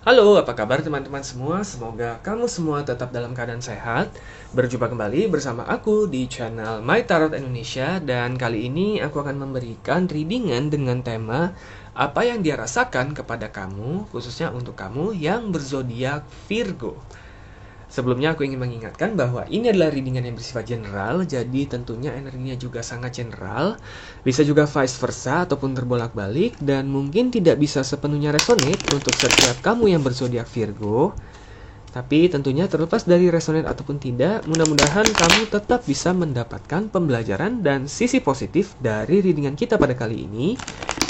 Halo, apa kabar teman-teman semua? Semoga kamu semua tetap dalam keadaan sehat. Berjumpa kembali bersama aku di channel My Tarot Indonesia, dan kali ini aku akan memberikan readingan dengan tema apa yang dia rasakan kepada kamu, khususnya untuk kamu yang berzodiak Virgo. Sebelumnya aku ingin mengingatkan bahwa ini adalah readingan yang bersifat general, jadi tentunya energinya juga sangat general, bisa juga vice versa ataupun terbolak-balik, dan mungkin tidak bisa sepenuhnya resonate untuk setiap kamu yang berzodiak Virgo. Tapi tentunya terlepas dari resonate ataupun tidak, mudah-mudahan kamu tetap bisa mendapatkan pembelajaran dan sisi positif dari readingan kita pada kali ini,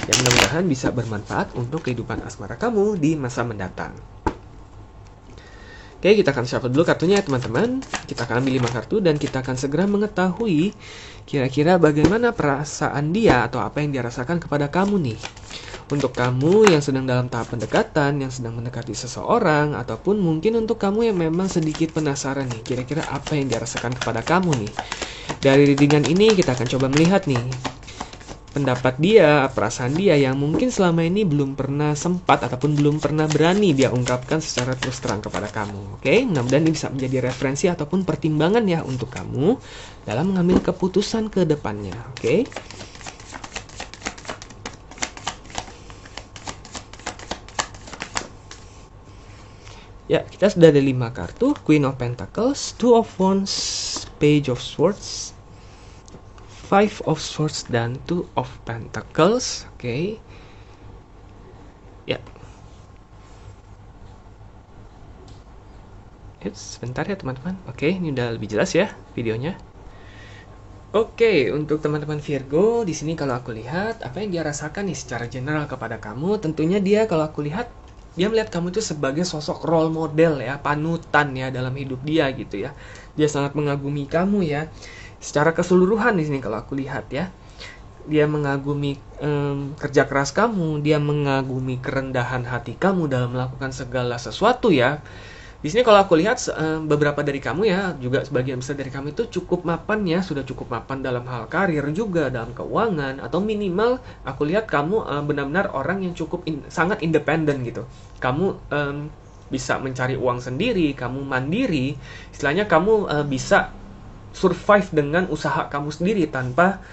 yang mudah-mudahan bisa bermanfaat untuk kehidupan asmara kamu di masa mendatang. Oke, kita akan shuffle dulu kartunya ya teman-teman. Kita akan ambil 5 kartu dan kita akan segera mengetahui kira-kira bagaimana perasaan dia atau apa yang dia rasakan kepada kamu nih. Untuk kamu yang sedang dalam tahap pendekatan, yang sedang mendekati seseorang, ataupun mungkin untuk kamu yang memang sedikit penasaran nih, kira-kira apa yang dia rasakan kepada kamu nih. Dari readingan ini kita akan coba melihat nih pendapat dia, perasaan dia yang mungkin selama ini belum pernah sempat ataupun belum pernah berani dia ungkapkan secara terus terang kepada kamu. Oke, mudah-mudahan ini bisa menjadi referensi ataupun pertimbangan ya untuk kamu dalam mengambil keputusan ke depannya. Oke. Ya, kita sudah ada 5 kartu. Queen of Pentacles, Two of Wands, Page of Swords, Five of Swords, dan Two of Pentacles. Oke. Ya. Sebentar ya teman-teman. Oke, ini udah lebih jelas ya videonya. Oke, untuk teman-teman Virgo, di sini kalau aku lihat apa yang dia rasakan nih secara general kepada kamu, tentunya dia kalau aku lihat dia melihat kamu itu sebagai sosok role model ya, panutan ya dalam hidup dia gitu ya. Dia sangat mengagumi kamu ya. Secara keseluruhan di sini kalau aku lihat ya, dia mengagumi kerja keras kamu, dia mengagumi kerendahan hati kamu dalam melakukan segala sesuatu ya. Di sini kalau aku lihat beberapa dari kamu ya, juga sebagian besar dari kamu itu cukup mapan ya, sudah cukup mapan dalam hal karir juga, dalam keuangan, atau minimal aku lihat kamu benar-benar orang yang cukup sangat independen gitu. Kamu bisa mencari uang sendiri, kamu mandiri, istilahnya kamu bisa survive dengan usaha kamu sendiri tanpa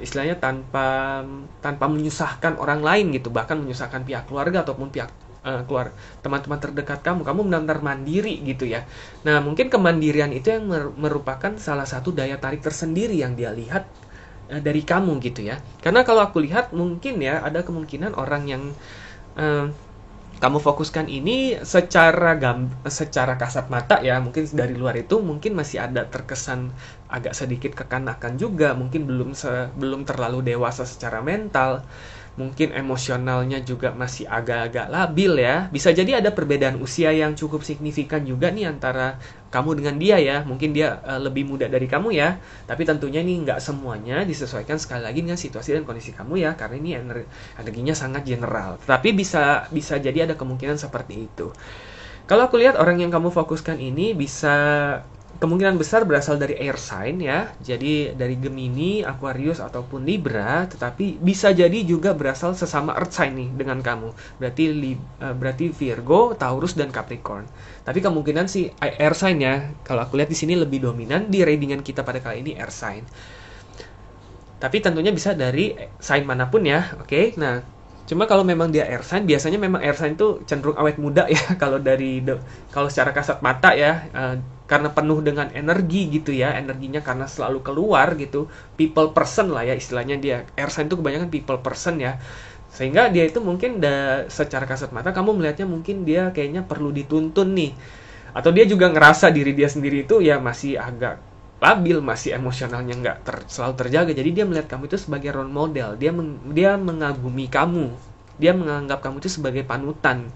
istilahnya tanpa menyusahkan orang lain gitu, bahkan menyusahkan pihak keluarga ataupun pihak keluar teman-teman terdekat kamu benar-benar mandiri gitu ya. Nah, mungkin kemandirian itu yang merupakan salah satu daya tarik tersendiri yang dia lihat dari kamu gitu ya. Karena kalau aku lihat mungkin ya ada kemungkinan orang yang kamu fokuskan ini secara kasat mata ya, mungkin dari luar itu mungkin masih ada terkesan agak sedikit kekanakan juga, mungkin belum terlalu dewasa secara mental, mungkin emosionalnya juga masih agak-agak labil ya. Bisa jadi ada perbedaan usia yang cukup signifikan juga nih antara kamu dengan dia ya. Mungkin dia lebih muda dari kamu ya, tapi tentunya ini nggak semuanya disesuaikan sekali lagi dengan situasi dan kondisi kamu ya, karena ini energinya sangat general. Tapi bisa jadi ada kemungkinan seperti itu. Kalau aku lihat orang yang kamu fokuskan ini bisa kemungkinan besar berasal dari air sign ya. Jadi dari Gemini, Aquarius ataupun Libra, tetapi bisa jadi juga berasal sesama earth sign nih dengan kamu. Berarti Virgo, Taurus dan Capricorn. Tapi kemungkinan sih air sign ya. Kalau aku lihat di sini lebih dominan di readingan kita pada kali ini air sign. Tapi tentunya bisa dari sign manapun ya. Oke. Nah, cuma kalau memang dia air sign, biasanya memang air sign itu cenderung awet muda ya. Kalau secara kasat mata ya, karena penuh dengan energi gitu ya, energinya karena selalu keluar gitu, people person lah ya istilahnya. Dia air sign itu kebanyakan people person ya, sehingga dia itu mungkin secara kasat mata kamu melihatnya mungkin dia kayaknya perlu dituntun nih, atau dia juga ngerasa diri dia sendiri itu ya masih agak labil, masih emosionalnya nggak selalu terjaga. Jadi dia melihat kamu itu sebagai role model, dia mengagumi kamu, dia menganggap kamu itu sebagai panutan.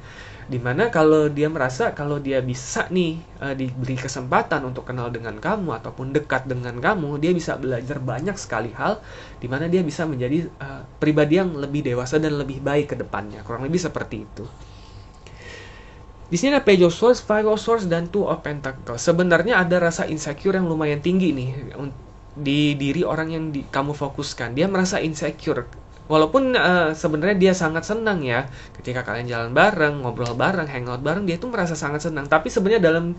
Dimana kalau dia merasa kalau dia bisa nih diberi kesempatan untuk kenal dengan kamu ataupun dekat dengan kamu, dia bisa belajar banyak sekali hal, dimana dia bisa menjadi pribadi yang lebih dewasa dan lebih baik ke depannya. Kurang lebih seperti itu. Di sini ada Page of Swords, Five of Swords, dan Two of Pentacles. Sebenarnya ada rasa insecure yang lumayan tinggi nih di diri orang yang kamu fokuskan. Dia merasa insecure Walaupun sebenarnya dia sangat senang ya ketika kalian jalan bareng, ngobrol bareng, hangout bareng, dia tuh merasa sangat senang. Tapi sebenarnya dalam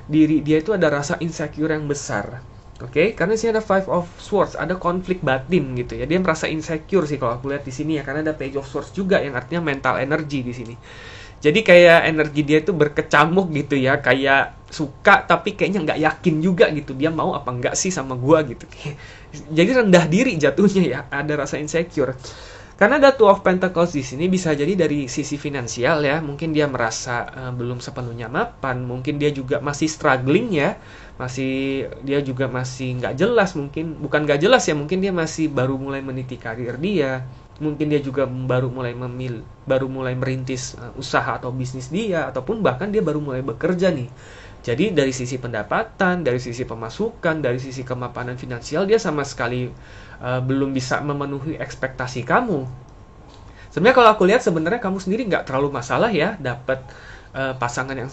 diri dia itu ada rasa insecure yang besar. Oke, karena di sini ada Five of Swords, ada konflik batin gitu ya. Dia merasa insecure sih kalau aku lihat di sini ya, karena ada Page of Swords juga yang artinya mental energy di sini. Jadi kayak energi dia itu berkecamuk gitu ya, kayak suka tapi kayaknya nggak yakin juga gitu, dia mau apa nggak sih sama gua gitu. Jadi rendah diri jatuhnya ya, ada rasa insecure. Karena ada Two of Pentacles di sini bisa jadi dari sisi finansial ya, mungkin dia merasa belum sepenuhnya mapan, mungkin dia juga masih struggling ya, dia juga masih nggak jelas, mungkin bukan nggak jelas ya, mungkin dia masih baru mulai meniti karir dia, mungkin dia juga baru mulai merintis usaha atau bisnis dia, ataupun bahkan dia baru mulai bekerja nih. Jadi dari sisi pendapatan, dari sisi pemasukan, dari sisi kemapanan finansial dia sama sekali belum bisa memenuhi ekspektasi kamu. Sebenarnya kalau aku lihat sebenarnya kamu sendiri nggak terlalu masalah ya dapat pasangan yang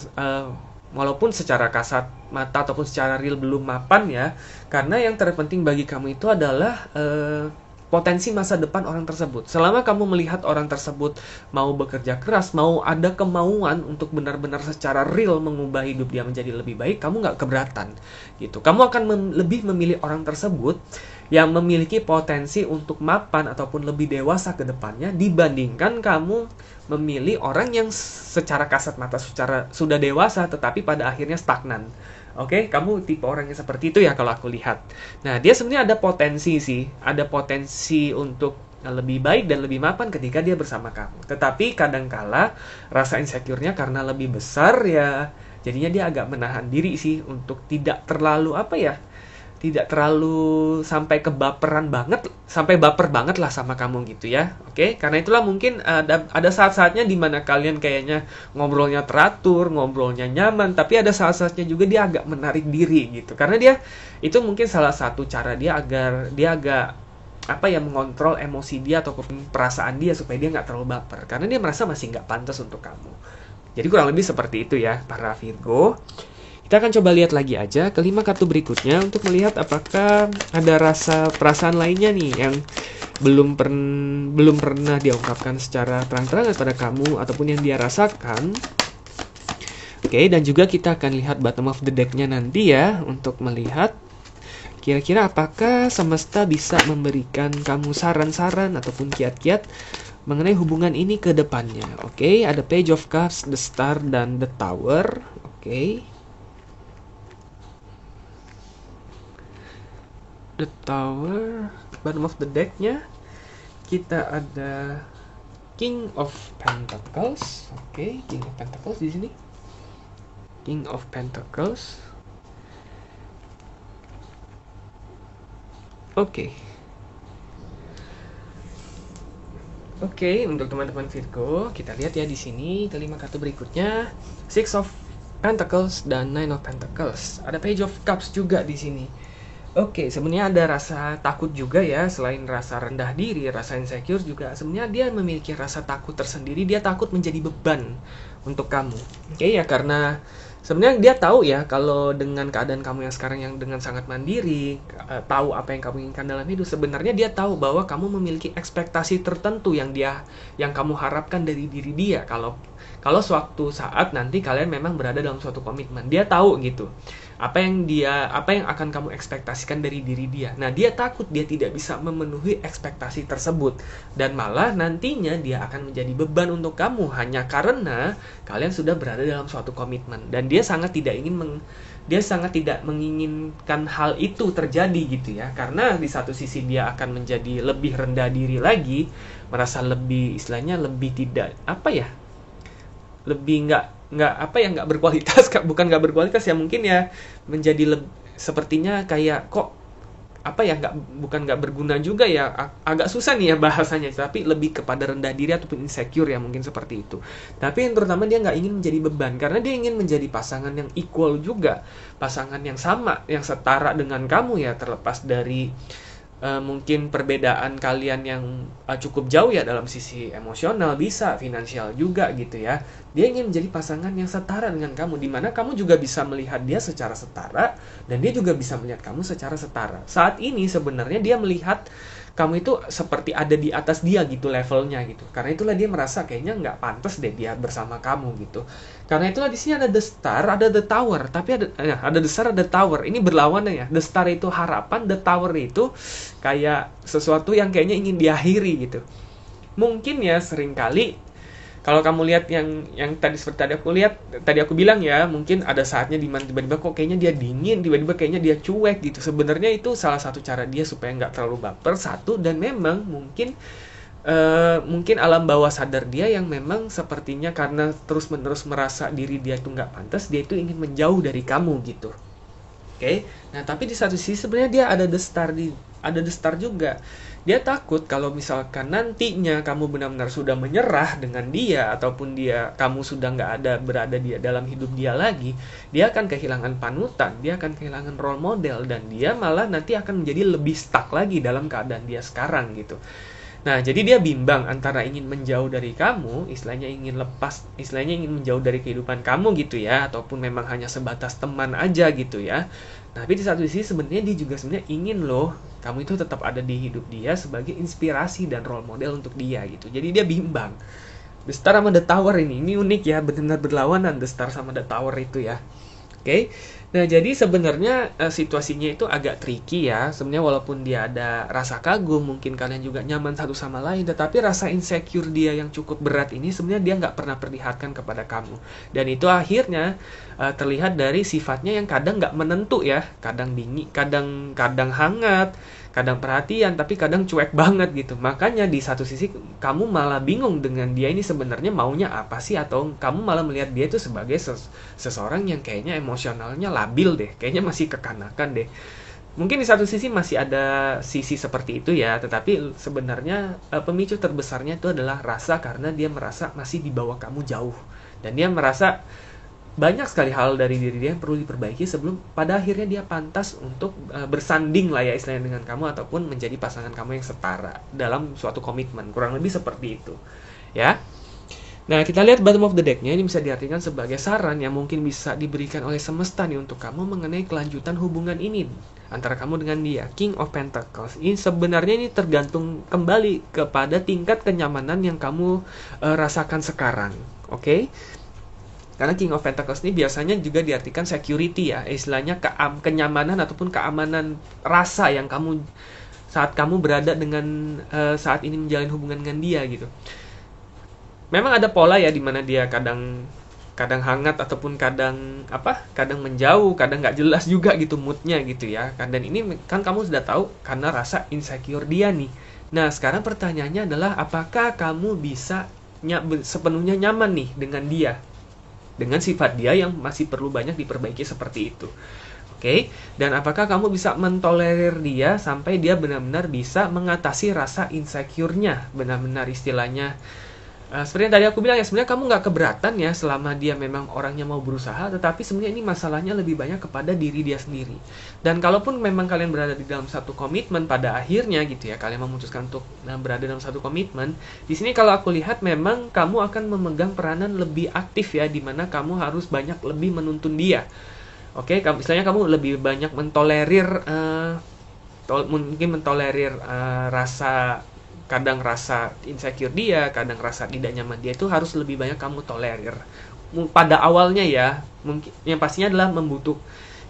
walaupun secara kasat mata ataupun secara real belum mapan ya, karena yang terpenting bagi kamu itu adalah potensi masa depan orang tersebut. Selama kamu melihat orang tersebut mau bekerja keras, mau ada kemauan untuk benar-benar secara real mengubah hidup dia menjadi lebih baik, kamu nggak keberatan gitu. Kamu akan lebih memilih orang tersebut yang memiliki potensi untuk mapan ataupun lebih dewasa ke depannya, dibandingkan kamu memilih orang yang secara kasat mata sudah dewasa tetapi pada akhirnya stagnan. Oke, kamu tipe orang yang seperti itu ya kalau aku lihat. Nah, dia sebenarnya ada potensi sih, ada potensi untuk lebih baik dan lebih mapan ketika dia bersama kamu. Tetapi kadangkala rasa insecure-nya karena lebih besar ya, jadinya dia agak menahan diri sih untuk tidak terlalu tidak terlalu sampai kebaperan banget, sampai baper banget lah sama kamu gitu ya. Oke, karena itulah mungkin ada saat-saatnya di mana kalian kayaknya ngobrolnya teratur, ngobrolnya nyaman, tapi ada saat-saatnya juga dia agak menarik diri gitu. Karena dia itu mungkin salah satu cara dia agar dia agak mengontrol emosi dia ataupun perasaan dia supaya dia nggak terlalu baper. Karena dia merasa masih nggak pantas untuk kamu. Jadi kurang lebih seperti itu ya para Virgo. Kita akan coba lihat lagi aja kelima kartu berikutnya untuk melihat apakah ada rasa perasaan lainnya nih yang belum pernah diungkapkan secara terang-terangan pada kamu ataupun yang dia rasakan. Oke, dan juga kita akan lihat bottom of the deck-nya nanti ya untuk melihat kira-kira apakah semesta bisa memberikan kamu saran-saran ataupun kiat-kiat mengenai hubungan ini ke depannya. Oke, ada Page of Cups, The Star, dan The Tower. Oke. The Tower, bottom of the deck-nya kita ada King of Pentacles. Oke, King of Pentacles di sini. King of Pentacles. Oke. Oke, untuk teman-teman Virgo, kita lihat ya di sini kelima kartu berikutnya, Six of Pentacles dan Nine of Pentacles. Ada Page of Cups juga di sini. Oke, sebenarnya ada rasa takut juga ya, selain rasa rendah diri, rasa insecure juga. Sebenarnya dia memiliki rasa takut tersendiri, dia takut menjadi beban untuk kamu. Oke ya, karena sebenarnya dia tahu ya kalau dengan keadaan kamu yang sekarang yang dengan sangat mandiri, tahu apa yang kamu inginkan dalam hidup, sebenarnya dia tahu bahwa kamu memiliki ekspektasi tertentu yang kamu harapkan dari diri dia. Kalau suatu saat nanti kalian memang berada dalam suatu komitmen, dia tahu gitu apa yang akan kamu ekspektasikan dari diri dia. Nah, dia takut dia tidak bisa memenuhi ekspektasi tersebut dan malah nantinya dia akan menjadi beban untuk kamu hanya karena kalian sudah berada dalam suatu komitmen, dan dia sangat tidak menginginkan hal itu terjadi gitu ya, karena di satu sisi dia akan menjadi lebih rendah diri lagi, merasa lebih lebih tidak lebih nggak berkualitas, bukan nggak berkualitas ya, mungkin ya menjadi sepertinya kayak kok bukan nggak berguna juga ya, agak susah nih ya bahasanya, tapi lebih kepada rendah diri ataupun insecure ya, mungkin seperti itu. Tapi yang terutama dia nggak ingin menjadi beban, karena dia ingin menjadi pasangan yang equal juga, pasangan yang sama, yang setara dengan kamu ya, terlepas dari mungkin perbedaan kalian yang cukup jauh ya dalam sisi emosional, bisa finansial juga gitu ya. Dia ingin menjadi pasangan yang setara dengan kamu, dimana kamu juga bisa melihat dia secara setara dan dia juga bisa melihat kamu secara setara. Saat ini sebenarnya dia melihat kamu itu seperti ada di atas dia gitu levelnya gitu. Karena itulah dia merasa kayaknya nggak pantas deh dia bersama kamu gitu. Karena itulah di sini ada the star, ada the tower, tapi ada the star, ada tower. Ini berlawanan ya. The star itu harapan, the tower itu kayak sesuatu yang kayaknya ingin diakhiri gitu. Mungkin ya seringkali kalau kamu lihat yang tadi seperti tadi aku bilang ya, mungkin ada saatnya di mana tiba-tiba kok kayaknya dia dingin, tiba-tiba kayaknya dia cuek gitu. Sebenarnya itu salah satu cara dia supaya nggak terlalu baper, satu, dan memang mungkin alam bawah sadar dia yang memang sepertinya karena terus-menerus merasa diri dia itu nggak pantas, dia itu ingin menjauh dari kamu gitu. Oke. Nah, tapi di satu sisi sebenarnya dia ada the star juga. Dia takut kalau misalkan nantinya kamu benar-benar sudah menyerah dengan dia, ataupun kamu sudah nggak berada dalam hidup dia lagi, dia akan kehilangan panutan, dia akan kehilangan role model, dan dia malah nanti akan menjadi lebih stuck lagi dalam keadaan dia sekarang gitu. Nah, jadi dia bimbang antara ingin menjauh dari kamu, istilahnya ingin menjauh dari kehidupan kamu gitu ya, ataupun memang hanya sebatas teman aja gitu ya. Tapi di satu sisi sebenarnya dia juga sebenarnya ingin loh, kamu itu tetap ada di hidup dia sebagai inspirasi dan role model untuk dia gitu. Jadi dia bimbang. The Star sama The Tower ini unik ya, benar-benar berlawanan The Star sama The Tower itu ya. Oke. Nah, jadi sebenarnya situasinya itu agak tricky ya. Sebenarnya walaupun dia ada rasa kagum, mungkin kalian juga nyaman satu sama lain, tetapi rasa insecure dia yang cukup berat ini sebenarnya dia nggak pernah perlihatkan kepada kamu. Dan itu akhirnya terlihat dari sifatnya yang kadang nggak menentu ya. Kadang dingin, kadang hangat, kadang perhatian, tapi kadang cuek banget gitu. Makanya di satu sisi kamu malah bingung dengan dia ini sebenarnya maunya apa sih, atau kamu malah melihat dia itu sebagai seseorang yang kayaknya emosionalnya labil deh, kayaknya masih kekanakan deh. Mungkin di satu sisi masih ada sisi seperti itu ya, tetapi sebenarnya pemicu terbesarnya itu adalah rasa, karena dia merasa masih di bawah kamu jauh, dan dia merasa banyak sekali hal dari diri dia yang perlu diperbaiki sebelum pada akhirnya dia pantas untuk bersanding lah ya istilahnya dengan kamu, ataupun menjadi pasangan kamu yang setara dalam suatu komitmen, kurang lebih seperti itu ya. Nah, kita lihat bottom of the deck-nya. Ini bisa diartikan sebagai saran yang mungkin bisa diberikan oleh semesta nih untuk kamu mengenai kelanjutan hubungan ini antara kamu dengan dia. King of Pentacles ini sebenarnya ini tergantung kembali kepada tingkat kenyamanan yang kamu rasakan sekarang. Oke? Karena King of Pentacles ini biasanya juga diartikan security ya, istilahnya kenyamanan ataupun keamanan rasa yang saat kamu berada dengan saat ini menjalin hubungan dengan dia gitu. Memang ada pola ya, dimana dia kadang hangat ataupun kadang menjauh, kadang nggak jelas juga gitu moodnya gitu ya. Dan ini kan kamu sudah tahu karena rasa insecure dia nih. Nah, sekarang pertanyaannya adalah apakah kamu bisa sepenuhnya nyaman nih dengan dia, dengan sifat dia yang masih perlu banyak diperbaiki seperti itu. Oke, dan apakah kamu bisa mentolerir dia sampai dia benar-benar bisa mengatasi rasa insecure-nya, benar-benar istilahnya seperti yang tadi aku bilang ya, sebenarnya kamu nggak keberatan ya selama dia memang orangnya mau berusaha, tetapi sebenarnya ini masalahnya lebih banyak kepada diri dia sendiri. Dan kalaupun memang kalian berada di dalam satu komitmen pada akhirnya gitu ya, kalian memutuskan untuk berada dalam satu komitmen, di sini kalau aku lihat memang kamu akan memegang peranan lebih aktif ya, di mana kamu harus banyak lebih menuntun dia. Oke, misalnya kamu lebih banyak mungkin mentolerir kadang rasa insecure dia, kadang rasa tidak nyaman dia, itu harus lebih banyak kamu tolerir. Pada awalnya ya, mungkin yang pastinya adalah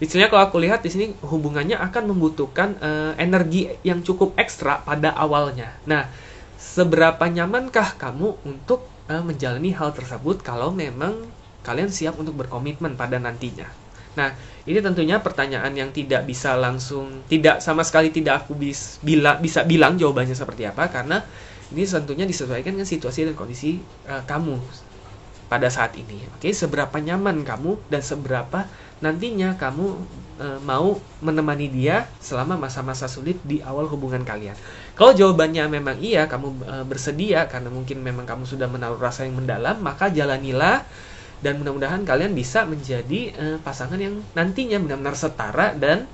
istilahnya kalau aku lihat di sini hubungannya akan membutuhkan energi yang cukup ekstra pada awalnya. Nah, seberapa nyamankah kamu untuk menjalani hal tersebut kalau memang kalian siap untuk berkomitmen pada nantinya? Nah, ini tentunya pertanyaan yang tidak sama sekali tidak aku bisa bilang jawabannya seperti apa, karena ini tentunya disesuaikan dengan situasi dan kondisi kamu pada saat ini. Oke, seberapa nyaman kamu dan seberapa nantinya kamu mau menemani dia selama masa-masa sulit di awal hubungan kalian. Kalau jawabannya memang iya, kamu bersedia karena mungkin memang kamu sudah menaruh rasa yang mendalam, maka jalanilah. Dan mudah-mudahan kalian bisa menjadi pasangan yang nantinya benar-benar setara dan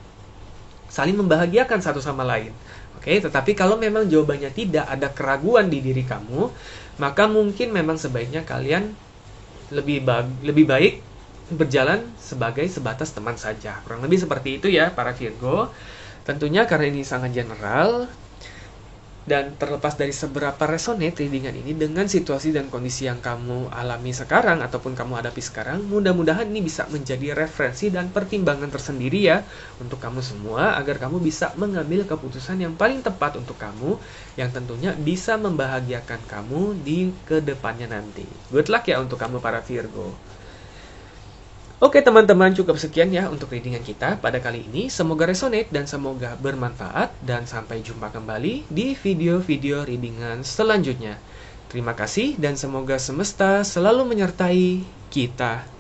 saling membahagiakan satu sama lain. Oke, tetapi kalau memang jawabannya tidak, ada keraguan di diri kamu, maka mungkin memang sebaiknya kalian lebih baik berjalan sebagai sebatas teman saja. Kurang lebih seperti itu ya para Virgo. Tentunya karena ini sangat general, Dan terlepas dari seberapa resonate readingan ini dengan situasi dan kondisi yang kamu alami sekarang ataupun kamu hadapi sekarang, mudah-mudahan ini bisa menjadi referensi dan pertimbangan tersendiri ya untuk kamu semua agar kamu bisa mengambil keputusan yang paling tepat untuk kamu yang tentunya bisa membahagiakan kamu di kedepannya nanti. Good luck ya untuk kamu para Virgo. Oke teman-teman, cukup sekian ya untuk readingan kita pada kali ini. Semoga resonate dan semoga bermanfaat. Dan sampai jumpa kembali di video-video readingan selanjutnya. Terima kasih dan semoga semesta selalu menyertai kita.